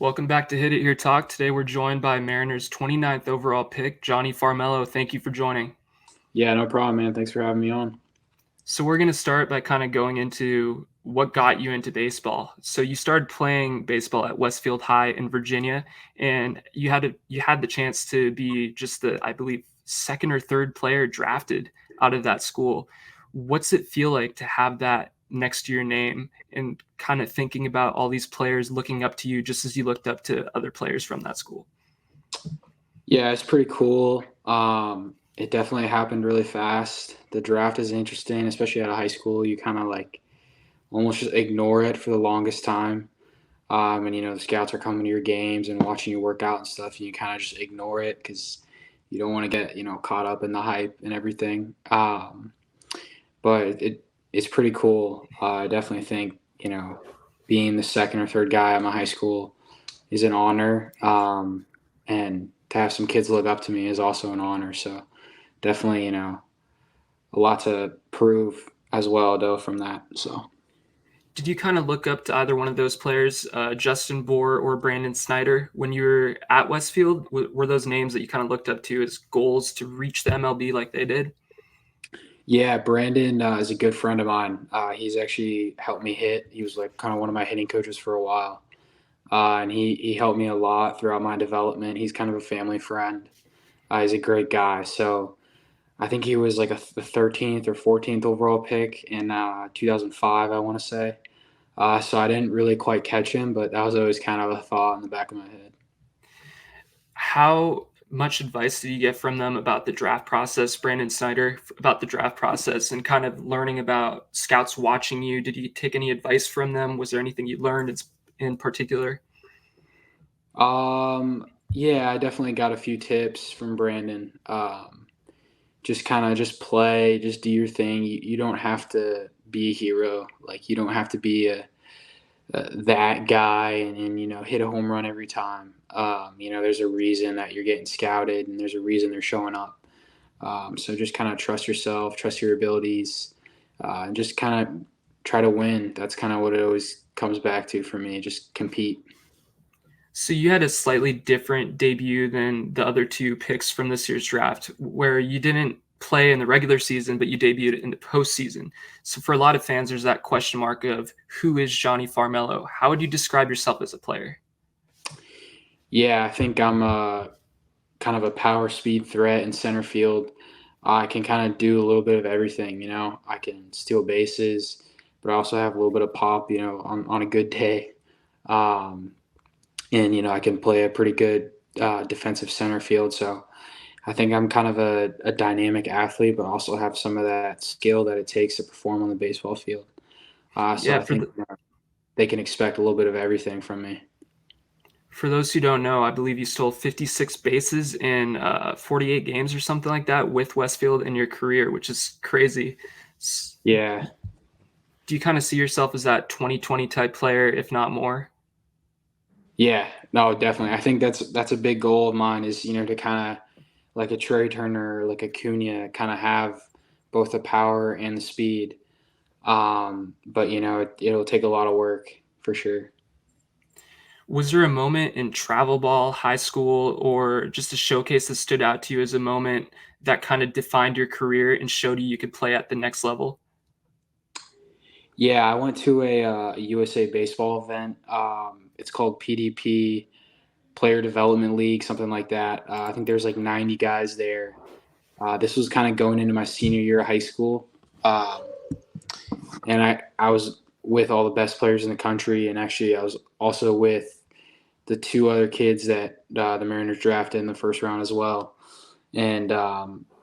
Welcome back to Hit It Here Talk. Today we're joined by Mariners 29th overall pick, Jonny Farmelo. Thank you for joining. Yeah, no problem, man. Thanks for having me on. So we're going to start by kind of going into what got you into baseball. So you started playing baseball at Westfield High in Virginia, and you had the chance to be just the, I believe, second or third player drafted out of that school. What's it feel like to have that next to your name and kind of thinking about all these players looking up to you just as you looked up to other players from that school? Yeah, it's pretty cool. It definitely happened really fast. The draft is interesting, especially out of high school. You kind of like almost just ignore it for the longest time. And the scouts are coming to your games and watching you work out and stuff, and you kind of just ignore it because you don't want to get caught up in the hype and everything. But it's pretty cool. I definitely think being the second or third guy at my high school is an honor. And to have some kids look up to me is also an honor. So definitely, a lot to prove as well, though, from that. So. Did you kind of look up to either one of those players, Justin Bohr or Brandon Snyder, when you were at Westfield? Were those names that you kind of looked up to as goals to reach the MLB like they did? Yeah, Brandon is a good friend of mine. He's actually helped me hit. He was like kind of one of my hitting coaches for a while. And he helped me a lot throughout my development. He's kind of a family friend. He's a great guy. So I think he was like the 13th or 14th overall pick in 2005, I want to say. So I didn't really quite catch him, but that was always kind of a thought in the back of my head. How much advice did you get from them about the draft process, Brandon Snyder, about the draft process and kind of learning about scouts watching you? Did you take any advice from them? Was there anything you learned in particular? Yeah, I definitely got a few tips from Brandon. Just kind of just play, just do your thing. You don't have to be a hero. Like you don't have to be that guy and hit a home run every time. There's a reason that you're getting scouted and there's a reason they're showing up. So just kind of trust yourself, trust your abilities, and just kind of try to win. That's kind of what it always comes back to for me. Just compete. So you had a slightly different debut than the other two picks from this year's draft, where you didn't play in the regular season, but you debuted in the postseason. So for a lot of fans, there's that question mark of who is Jonny Farmelo? How would you describe yourself as a player? Yeah, I think I'm kind of a power speed threat in center field. I can kind of do a little bit of everything. I can steal bases, but I also have a little bit of pop, on a good day. Um, and I can play a pretty good defensive center field. So I think I'm kind of a dynamic athlete, but also have some of that skill that it takes to perform on the baseball field. So Yeah, I think they can expect a little bit of everything from me. for those who don't know, I believe you stole 56 bases in 48 games or something like that with Westfield in your career, which is crazy. Yeah. Do you kind of see yourself as that 2020 type player, if not more? Yeah, no, definitely. I think that's a big goal of mine is, to kind of like a Trey Turner, like a Cunha, kind of have both the power and the speed. But it'll take a lot of work for sure. Was there a moment in travel ball, high school, or just a showcase that stood out to you as a moment that kind of defined your career and showed you could play at the next level? Yeah, I went to a USA baseball event. It's called PDP, Player Development League, something like that. I think there's like 90 guys there. This was kind of going into my senior year of high school. Um, and I was with all the best players in the country. And actually, I was also with the two other kids that the Mariners drafted in the first round as well. And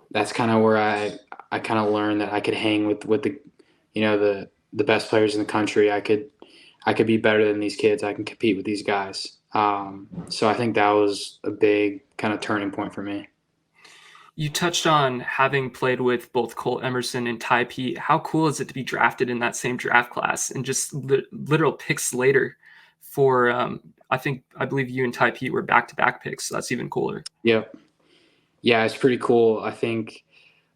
that's kind of where I kind of learned that I could hang with the best players in the country. I could be better than these kids. I can compete with these guys. So I think that was a big kind of turning point for me. You touched on having played with both Cole Emerson and Ty Pete. How cool is it to be drafted in that same draft class and just literal picks later for, I believe you and Ty Pete were back-to-back picks. So that's even cooler. Yep. Yeah, it's pretty cool. I think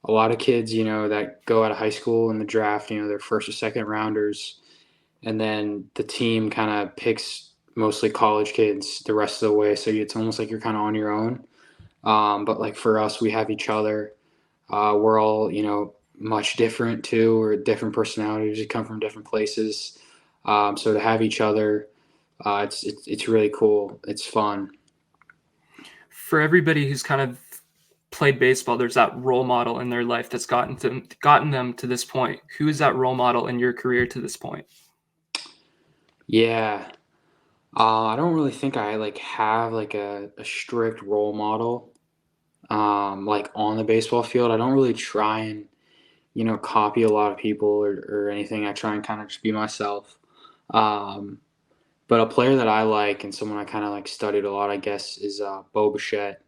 a lot of kids, that go out of high school in the draft, they're first or second rounders, and then the team kind of picks mostly college kids the rest of the way. So it's almost like you're kind of on your own. But like for us, we have each other. We're all, much different too. We're different personalities. We come from different places. So to have each other, it's really cool. It's fun. For everybody who's kind of played baseball, there's that role model in their life that's gotten them to this point. Who is that role model in your career to this point? Yeah. I don't really think I like have like a strict role model. Like on the baseball field, I don't really try and copy a lot of people or anything. I try and kind of just be myself. Um, but a player that I like and someone I kind of like studied a lot, I guess, is Bo Bichette.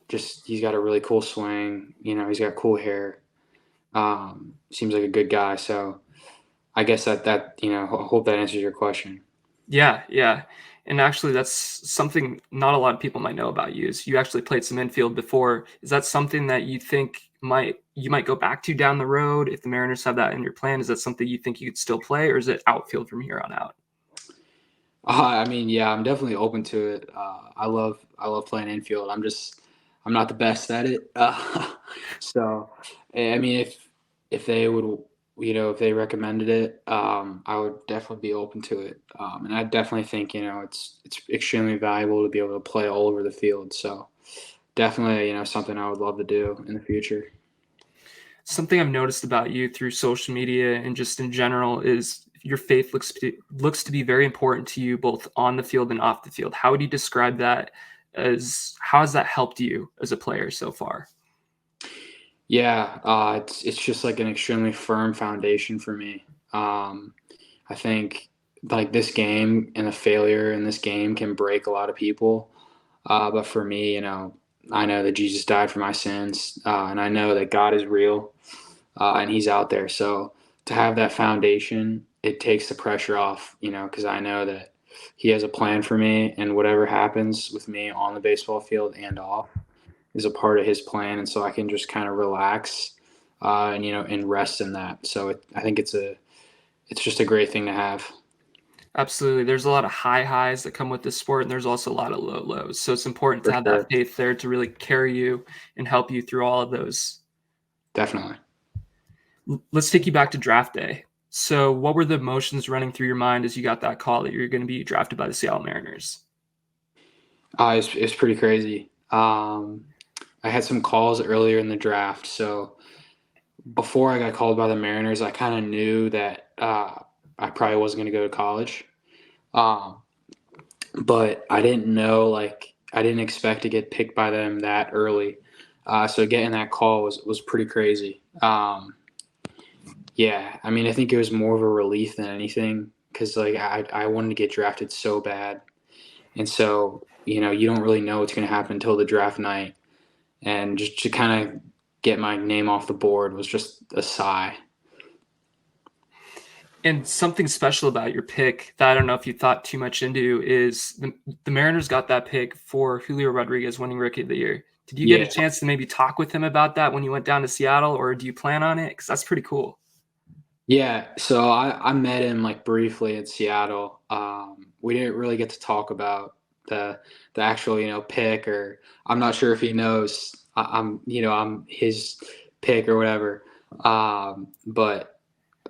Just he's got a really cool swing. He's got cool hair. Seems like a good guy. So I guess that I hope that answers your question. Yeah, yeah. And actually, that's something not a lot of people might know about you. Is you actually played some infield before? Is that something that you think you might go back to down the road if the Mariners have that in your plan? Is that something you think you could still play, or is it outfield from here on out? I mean, yeah, I'm definitely open to it. I love playing infield. I'm not the best at it. So, I mean, if they would, if they recommended it, I would definitely be open to it. And I definitely think it's extremely valuable to be able to play all over the field. So, definitely something I would love to do in the future. Something I've noticed about you through social media and just in general is your faith looks to be very important to you both on the field and off the field. How would you describe that as how has that helped you as a player so far? Yeah, it's just like an extremely firm foundation for me. I think like this game and the failure in this game can break a lot of people. But for me, I know that Jesus died for my sins, and I know that God is real, and He's out there. So to have that foundation, it takes the pressure off, because I know that He has a plan for me, and whatever happens with me on the baseball field and off is a part of His plan, and so I can just kind of relax, and rest in that. So I think it's just a great thing to have. Absolutely. There's a lot of high highs that come with this sport, and there's also a lot of low lows. So it's important to For have that sure. faith there to really carry you and help you through all of those. Definitely. Let's take you back to draft day. So, what were the emotions running through your mind as you got that call that you're going to be drafted by the Seattle Mariners? It's pretty crazy. I had some calls earlier in the draft, so before I got called by the Mariners, I kind of knew that I probably wasn't going to go to college. Um, but I didn't know, like, I didn't expect to get picked by them that early. So getting that call was pretty crazy. Yeah, I mean, I think it was more of a relief than anything because, like, I wanted to get drafted so bad. And so, you don't really know what's going to happen until the draft night. And just to kind of get my name off the board was just a sigh. And something special about your pick that I don't know if you thought too much into is the Mariners got that pick for Julio Rodriguez winning Rookie of the Year. Did you get a Yeah. chance to maybe talk with him about that when you went down to Seattle, or do you plan on it? Because that's pretty cool. Yeah, so I met him like briefly in Seattle. We didn't really get to talk about the actual pick, or I'm not sure if he knows I'm his pick or whatever. But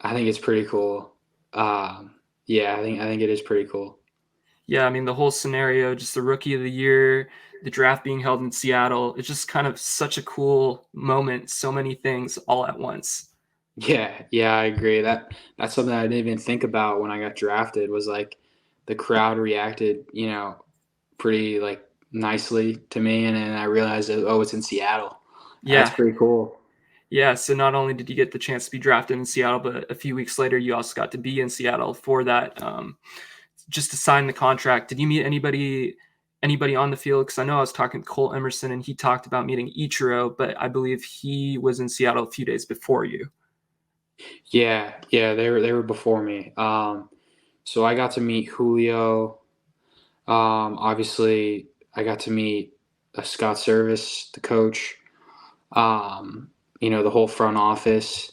I think it's pretty cool. Yeah, I think it is pretty cool. Yeah, I mean the whole scenario, just the Rookie of the Year, the draft being held in Seattle, it's just kind of such a cool moment. So many things all at once. Yeah, I agree. That's something I didn't even think about when I got drafted was like the crowd reacted, pretty like nicely to me, and then I realized that it's in Seattle. That's Yeah, pretty cool. yeah. So not only did you get the chance to be drafted in Seattle, but a few weeks later, you also got to be in Seattle for that, just to sign the contract. Did you meet anybody on the field? Because I know I was talking to Cole Emerson, and he talked about meeting Ichiro, but I believe he was in Seattle a few days before you. Yeah, they were before me. So I got to meet Julio. Obviously, I got to meet Scott Service, the coach. The whole front office.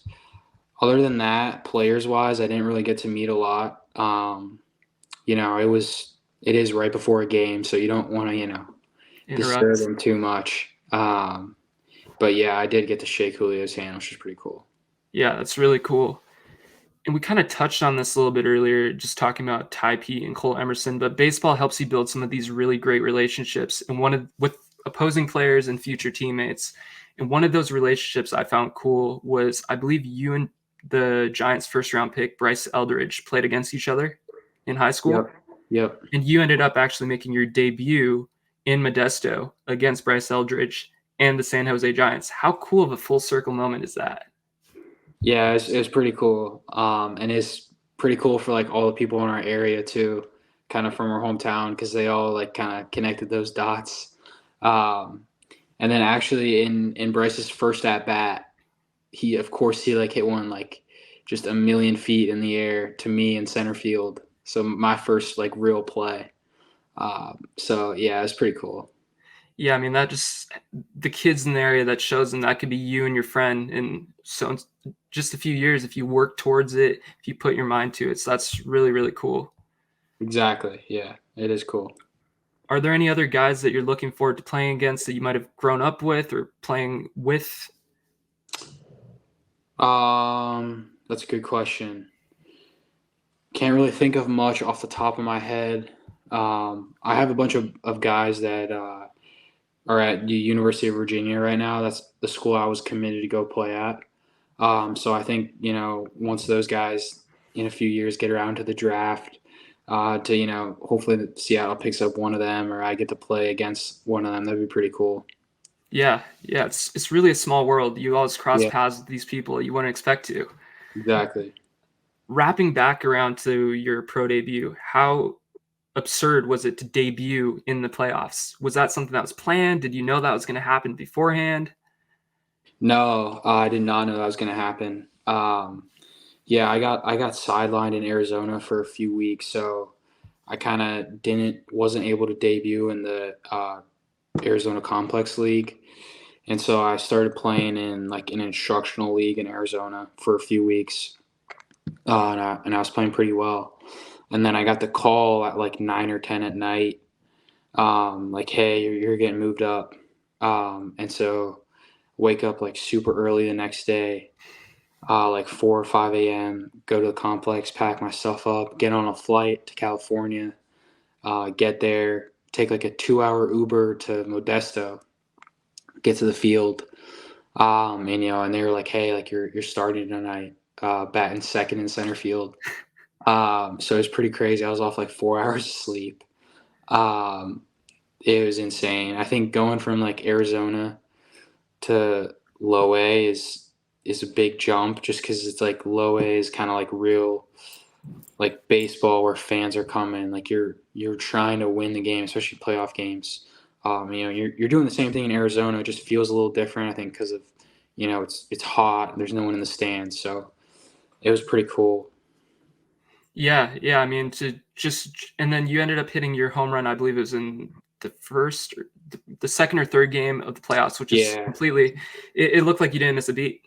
Other than that, players wise, I didn't really get to meet a lot. it is right before a game, so you don't want to, disturb Interrupt. him too much. But yeah, I did get to shake Julio's hand, which is pretty cool. Yeah, that's really cool. And we kind of touched on this a little bit earlier, just talking about Ty Pete and Cole Emerson, but baseball helps you build some of these really great relationships and with opposing players and future teammates. And one of those relationships I found cool was, I believe, you and the Giants first round pick, Bryce Eldridge, played against each other in high school. Yep. Yep. And you ended up actually making your debut in Modesto against Bryce Eldridge and the San Jose Giants. How cool of a full circle moment is that? Yeah, it's pretty cool. And it's pretty cool for like all the people in our area too, kind of from our hometown, because they all like kind of connected those dots. Um, and then actually in Bryce's first at bat, he like hit one like just a million feet in the air to me in center field. So my first like real play. So yeah, it's pretty cool. Yeah, I mean, that just the kids in the area, that shows them that could be you and your friend. And so in just a few years, if you work towards it, if you put your mind to it, so that's really, really cool. Exactly. Yeah, it is cool. Are there any other guys that you're looking forward to playing against that you might have grown up with or playing with? That's a good question. Can't really think of much off the top of my head. I have a bunch of guys that are at the University of Virginia right now. That's the school I was committed to go play at. So I think, once those guys in a few years get around to the draft, hopefully Seattle picks up one of them or I get to play against one of them. That'd be pretty cool. Yeah, yeah, it's really a small world. You always cross Yeah, paths with these people you wouldn't expect to. exactly. Wrapping back around to your pro debut, how absurd was it to debut in the playoffs? Was that something that was planned? Did you know that was going to happen beforehand? No, I did not know that was going to happen. Yeah, I got sidelined in Arizona for a few weeks, so I kind of didn't wasn't able to debut in the Arizona Complex League, and so I started playing in like an instructional league in Arizona for a few weeks, and I was playing pretty well. And then I got the call at like 9 or 10 at night, like, hey, you're getting moved up, and so wake up like super early the next day, like 4 or 5 a.m., go to the complex, pack my stuff up, get on a flight to California, get there, take like a 2 hour Uber to Modesto, get to the field, and they were like, "Hey, like you're starting tonight, batting second in center field." So it was pretty crazy. I was off like 4 hours of sleep. Um, it was insane. I think going from like Arizona to low A is a big jump, just because it's like low A is kind of like real like baseball where fans are coming, like you're trying to win the game, especially playoff games. You're doing the same thing in Arizona. It just feels a little different, I think, because of it's hot. There's no one in the stands, so it was pretty cool. Yeah, yeah. I mean, and then you ended up hitting your home run. I believe it was in the second or third game of the playoffs, which is Yeah, completely. It looked like you didn't miss a beat.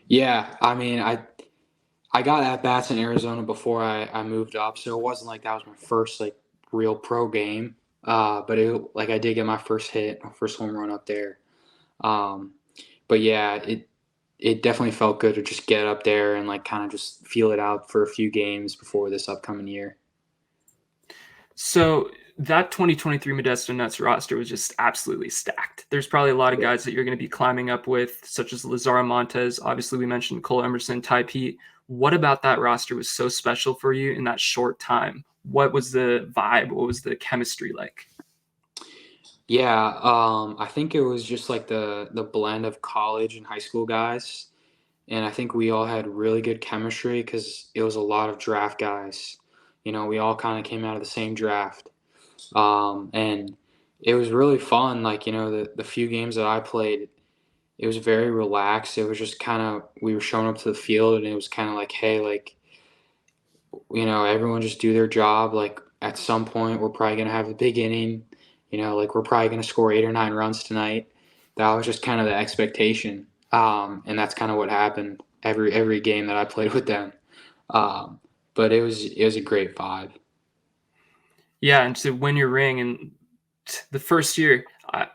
yeah. I mean, I got at bats in Arizona before I moved up, so it wasn't like that was my first like real pro game. But like I did get my first hit, my first home run up there. Um, but yeah, it definitely felt good to just get up there and like kind of just feel it out for a few games before this upcoming year. So that 2023 Modesto Nuts roster was just absolutely stacked. There's probably a lot of Yeah. guys that you're going to be climbing up with, such as Lazaro Montez. Obviously, we mentioned Cole Emerson, Ty Pete. What about that roster was so special for you in that short time? What was the vibe? What was the chemistry like? Yeah, I think it was just like the blend of college and high school guys, and I think we all had really good chemistry because it was a lot of draft guys. We all kind of came out of the same draft, and it was really fun. Like the few games that I played, it was very relaxed. It was just kind of we were showing up to the field, and it was kind of like, hey, like everyone just do their job. Like at some point, we're probably gonna have a big inning. Like we're probably gonna score 8 or 9 runs tonight. That was just kind of the expectation, and that's kind of what happened every game that I played with them. Um, but it was a great vibe. Yeah, and to win your ring and the first year,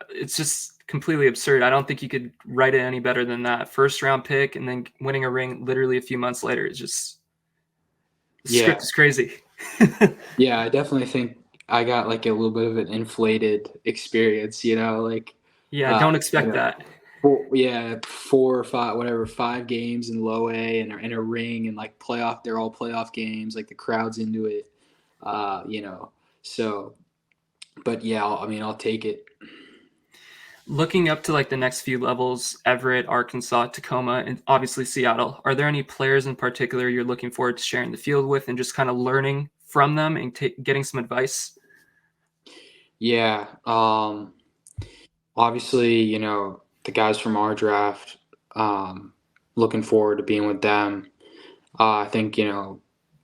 it's just completely absurd. I don't think you could write it any better than that. First round pick and then winning a ring literally a few months later. It's just the Yeah. script is crazy. Yeah, I definitely think I got like a little bit of an inflated experience, like Yeah, don't you expect know, that. four or five, whatever, 5 games in low A and a ring and like playoff. They're all playoff games. Like the crowd's into it, uh, you know. So, but yeah, I'll take it. Looking up to like the next few levels, Everett, Arkansas, Tacoma, and obviously Seattle, are there any players in particular you're looking forward to sharing the field with and just kind of learning from them and getting some advice? Yeah. Obviously, the guys from our draft. Looking forward to being with them. I think,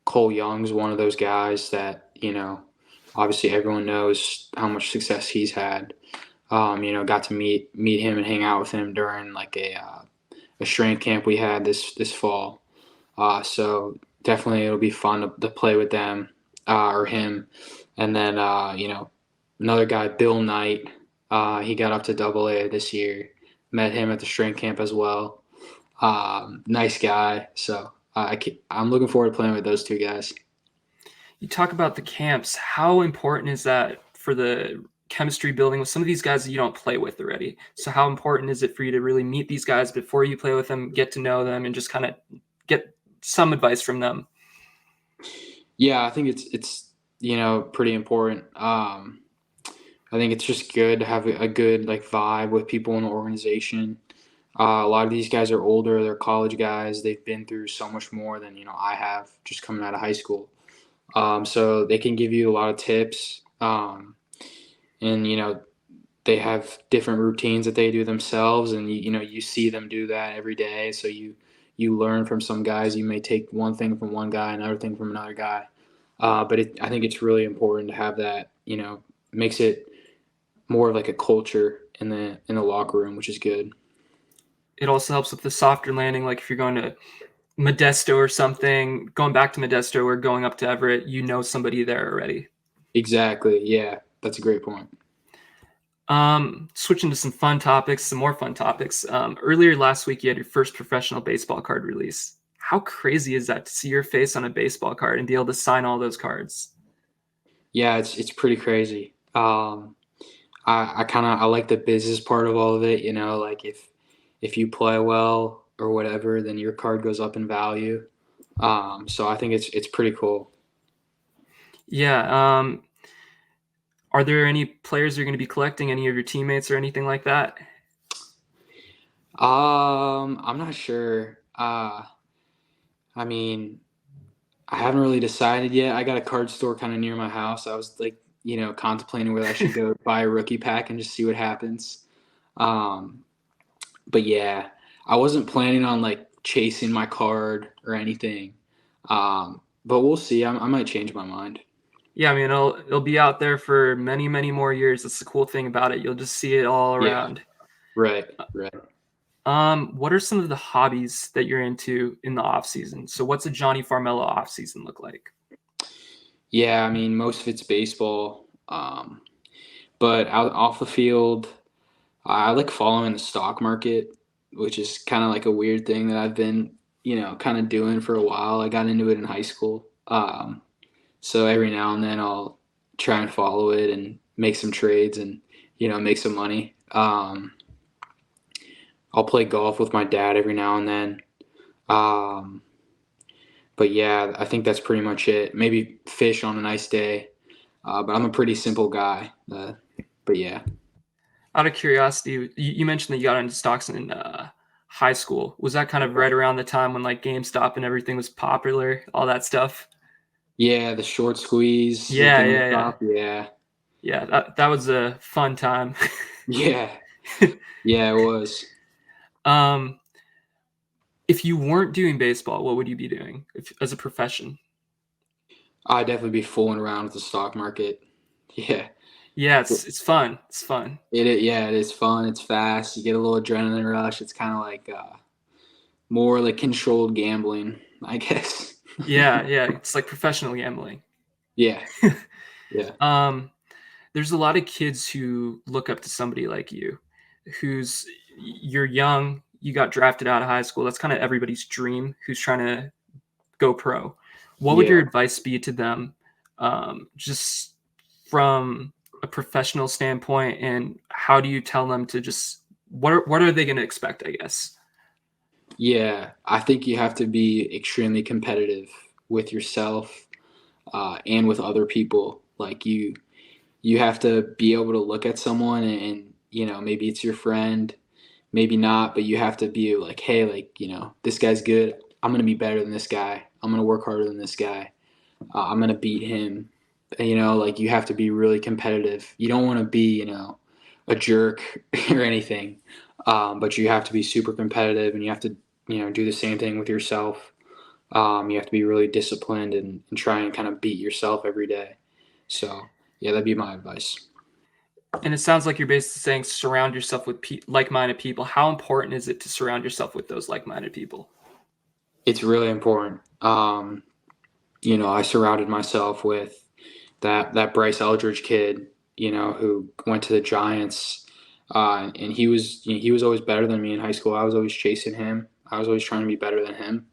Cole Young's one of those guys that, obviously everyone knows how much success he's had. Got to meet him and hang out with him during like a strength camp we had this fall. So definitely it'll be fun to play with them or him. And then another guy, Bill Knight. He got up to Double A this year. Met him at the strength camp as well. Nice guy. So I'm looking forward to playing with those two guys. You talk about the camps. How important is that for the chemistry building with some of these guys that you don't play with already? So how important is it for you to really meet these guys before you play with them, get to know them, and just kind of get some advice from them? Yeah, I think it's pretty important. I think it's just good to have a good like vibe with people in the organization. A lot of these guys are older; they're college guys. They've been through so much more than I have just coming out of high school. So they can give you a lot of tips, and they have different routines that they do themselves, and you see them do that every day. So you learn from some guys. You may take one thing from one guy, another thing from another guy. But I think it's really important to have that. Makes it more of like a culture in the locker room, which is good. It also helps with the softer landing. Like if you're going to Modesto or something, going back to Modesto or going up to Everett, you know somebody there already. Exactly. Yeah, that's a great point. Switching to some fun topics, some more fun topics. Earlier last week, you had your first professional baseball card release. How crazy is that to see your face on a baseball card and be able to sign all those cards? Yeah, it's pretty crazy. I like the business part of all of it. Like if you play well or whatever, then your card goes up in value. So I think it's pretty cool. Yeah. Are there any players you're going to be collecting? Any of your teammates or anything like that? I'm not sure. I mean, I haven't really decided yet. I got a card store kind of near my house. I was like, contemplating whether I should go buy a rookie pack and just see what happens. Um, but yeah, I wasn't planning on like chasing my card or anything. But we'll see. I might change my mind. Yeah, I mean, it'll be out there for many, many more years. That's the cool thing about it. You'll just see it all Yeah, around. right, right. What are some of the hobbies that you're into in the off season? So, what's a Jonny Farmelo off season look like? Yeah, I mean, most of it's baseball. But out off the field, I like following the stock market, which is kind of like a weird thing that I've been, kind of doing for a while. I got into it in high school. So every now and then I'll try and follow it and make some trades and, make some money. I'll play golf with my dad every now and then. Um, but yeah, I think that's pretty much it. Maybe fish on a nice day. But I'm a pretty simple guy. But yeah. Out of curiosity, you mentioned that you got into stocks in high school. Was that kind of right around the time when like GameStop and everything was popular, all that stuff? Yeah, the short squeeze at Yeah, yeah, yeah, GameStop. Yeah. yeah. That was a fun time. Yeah. Yeah, it was. um, if you weren't doing baseball, what would you be doing as a profession? I'd definitely be fooling around with the stock market. Yeah. Yeah, it's fun. It's fun. Yeah, it is fun. It's fast. You get a little adrenaline rush. It's kind of like more like controlled gambling, I guess. Yeah, yeah. It's like professional gambling. Yeah. Yeah. There's a lot of kids who look up to somebody like you, you're young, you got drafted out of high school. That's kind of everybody's dream who's trying to go pro. What would your Yeah. advice be to them, just from a professional standpoint, and how do you tell them to just what are they going to expect? I guess. Yeah. I think you have to be extremely competitive with yourself and with other people. Like you have to be able to look at someone and maybe it's your friend, maybe not, but you have to be like, hey, like, this guy's good. I'm going to be better than this guy. I'm going to work harder than this guy. I'm going to beat him. Like you have to be really competitive. You don't want to be, a jerk or anything. But you have to be super competitive and you have to, do the same thing with yourself. You have to be really disciplined and try and kind of beat yourself every day. So, yeah, that'd be my advice. And it sounds like you're basically saying surround yourself with like-minded people. How important is it to surround yourself with those like-minded people? It's really important. I surrounded myself with that Bryce Eldridge kid, who went to the Giants, and he was always better than me in high school. I was always chasing him. I was always trying to be better than him,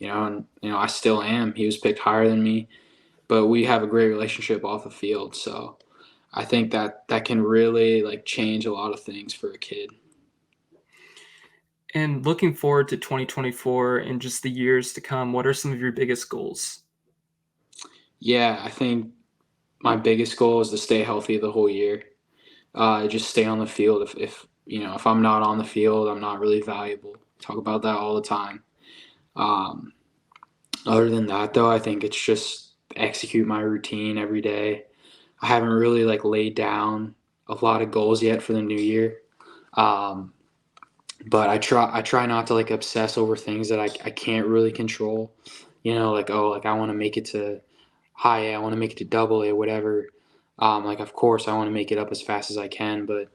and I still am. He was picked higher than me, but we have a great relationship off the field. So I think that can really like change a lot of things for a kid. And looking forward to 2024 and just the years to come, what are some of your biggest goals? Yeah, I think my biggest goal is to stay healthy the whole year. Just stay on the field. If I'm not on the field, I'm not really valuable. Talk about that all the time. Um, Other than that, though, I think it's just execute my routine every day. I haven't really like laid down a lot of goals yet for the new year. Um, but I try not to like obsess over things that I can't really control. Like, oh, like I want to make it to high A, I want to make it to double A, whatever. Like of course I want to make it up as fast as I can, but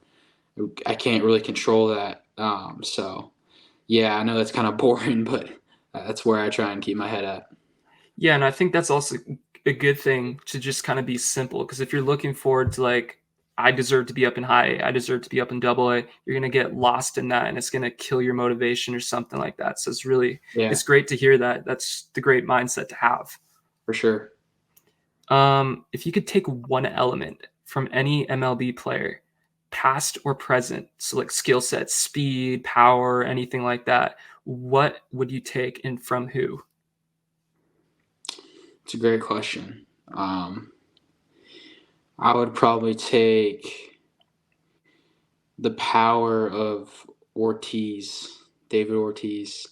I can't really control that. So yeah, I know that's kind of boring, but that's where I try and keep my head at. Yeah, and I think that's also a good thing to just kind of be simple, because if you're looking forward to like I deserve to be up in high, I deserve to be up in double A, you're gonna get lost in that and it's gonna kill your motivation or something like that. So Yeah, it's great to hear that. That's the great mindset to have. for sure. If you could take one element from any MLB player, past or present, so like skill set, speed, power, anything like that, what would you take and from who? It's a great question. I would probably take the power of Ortiz, David Ortiz.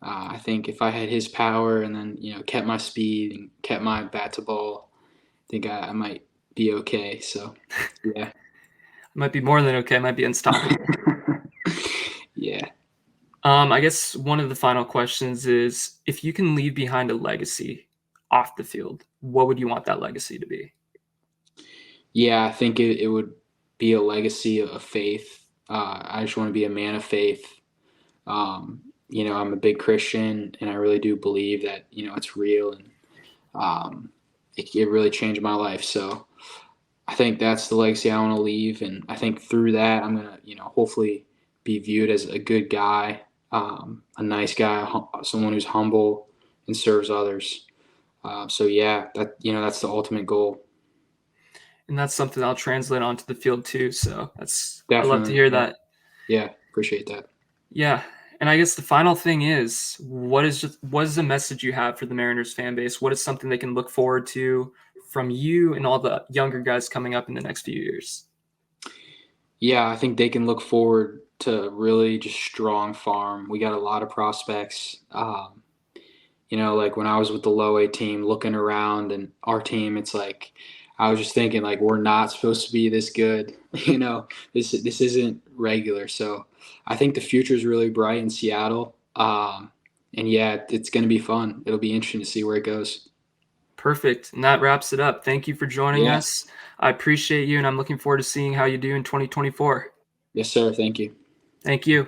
I think if I had his power and then kept my speed and kept my bat to ball, I think I might be okay. So yeah, Might be more than okay, might be unstoppable. yeah, I guess one of the final questions is if you can leave behind a legacy off the field, what would you want that legacy to be? yeah. I think it would be a legacy of faith. I just want to be a man of faith. I'm a big Christian, and I really do believe that it's real, and it really changed my life. So I think that's the legacy I want to leave, and I think through that I'm gonna hopefully be viewed as a good guy, a nice guy, someone who's humble and serves others. So yeah, that's the ultimate goal. And that's something I'll translate onto the field too. So I love to Definitely, hear yeah, that. yeah, appreciate that. Yeah. And I guess the final thing is what is the message you have for the Mariners fan base? What is something they can look forward to from you and all the younger guys coming up in the next few years? Yeah, I think they can look forward to really just strong farm. We got a lot of prospects. Like when I was with the low A team, looking around and our team, it's like I was just thinking like we're not supposed to be this good. This isn't regular. So I think the future is really bright in Seattle. And yeah, it's going to be fun. It'll be interesting to see where it goes. Perfect. And that wraps it up. Thank you for joining Yeah. us. I appreciate you, and I'm looking forward to seeing how you do in 2024. Yes, sir. Thank you. Thank you.